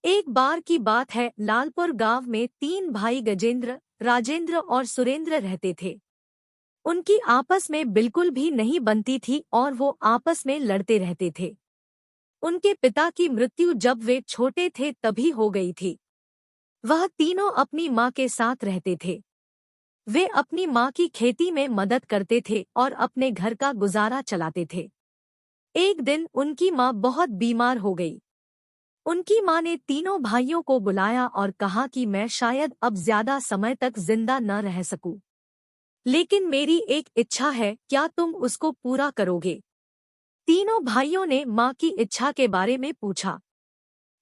एक बार की बात है, लालपुर गांव में तीन भाई गजेंद्र, राजेंद्र और सुरेंद्र रहते थे। उनकी आपस में बिल्कुल भी नहीं बनती थी और वो आपस में लड़ते रहते थे। उनके पिता की मृत्यु जब वे छोटे थे तभी हो गई थी। वह तीनों अपनी माँ के साथ रहते थे। वे अपनी माँ की खेती में मदद करते थे और अपने घर का गुजारा चलाते थे। एक दिन उनकी माँ बहुत बीमार हो गई। उनकी माँ ने तीनों भाइयों को बुलाया और कहा कि मैं शायद अब ज्यादा समय तक जिंदा न रह सकूं, लेकिन मेरी एक इच्छा है, क्या तुम उसको पूरा करोगे? तीनों भाइयों ने माँ की इच्छा के बारे में पूछा।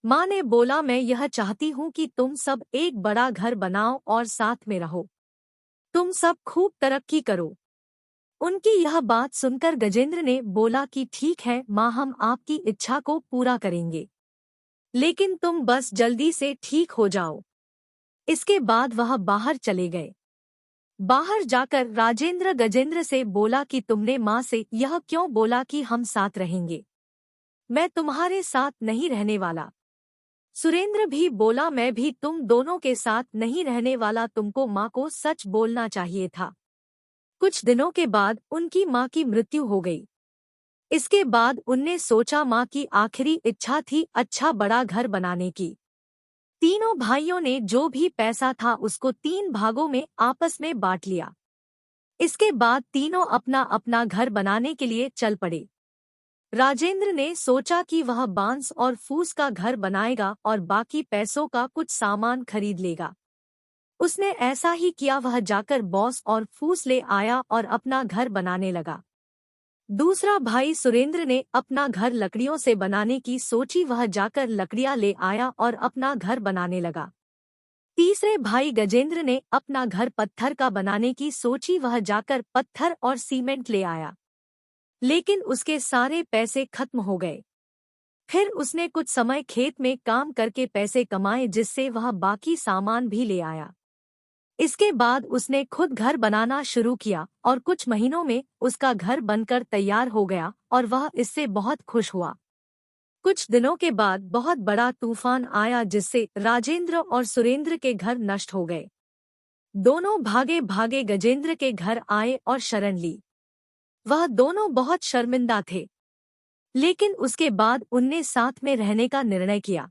माँ ने बोला, मैं यह चाहती हूँ कि तुम सब एक बड़ा घर बनाओ और साथ में रहो। तुम सब खूब तरक्की करो। उनकी यह बात सुनकर गजेंद्र ने बोला कि ठीक है माँ, हम आपकी इच्छा को पूरा करेंगे, लेकिन तुम बस जल्दी से ठीक हो जाओ। इसके बाद वह बाहर चले गए। बाहर जाकर राजेंद्र गजेंद्र से बोला कि तुमने माँ से यह क्यों बोला कि हम साथ रहेंगे? मैं तुम्हारे साथ नहीं रहने वाला। सुरेंद्र भी बोला, मैं भी तुम दोनों के साथ नहीं रहने वाला। तुमको माँ को सच बोलना चाहिए था। कुछ दिनों के बाद उनकी माँ की मृत्यु हो गई। इसके बाद उनने सोचा माँ की आखिरी इच्छा थी अच्छा बड़ा घर बनाने की। तीनों भाइयों ने जो भी पैसा था उसको तीन भागों में आपस में बांट लिया। इसके बाद तीनों अपना अपना घर बनाने के लिए चल पड़े। राजेंद्र ने सोचा कि वह बांस और फूस का घर बनाएगा और बाकी पैसों का कुछ सामान खरीद लेगा। उसने ऐसा ही किया। वह जाकर बांस और फूस ले आया और अपना घर बनाने लगा। दूसरा भाई सुरेंद्र ने अपना घर लकड़ियों से बनाने की सोची। वह जाकर लकड़ियां ले आया और अपना घर बनाने लगा। तीसरे भाई गजेंद्र ने अपना घर पत्थर का बनाने की सोची। वह जाकर पत्थर और सीमेंट ले आया, लेकिन उसके सारे पैसे खत्म हो गए। फिर उसने कुछ समय खेत में काम करके पैसे कमाए, जिससे वह बाकी सामान भी ले आया। इसके बाद उसने खुद घर बनाना शुरू किया और कुछ महीनों में उसका घर बनकर तैयार हो गया और वह इससे बहुत खुश हुआ। कुछ दिनों के बाद बहुत बड़ा तूफान आया, जिससे राजेंद्र और सुरेंद्र के घर नष्ट हो गए। दोनों भागे भागे गजेंद्र के घर आए और शरण ली। वह दोनों बहुत शर्मिंदा थे, लेकिन उसके बाद उनने साथ में रहने का निर्णय किया।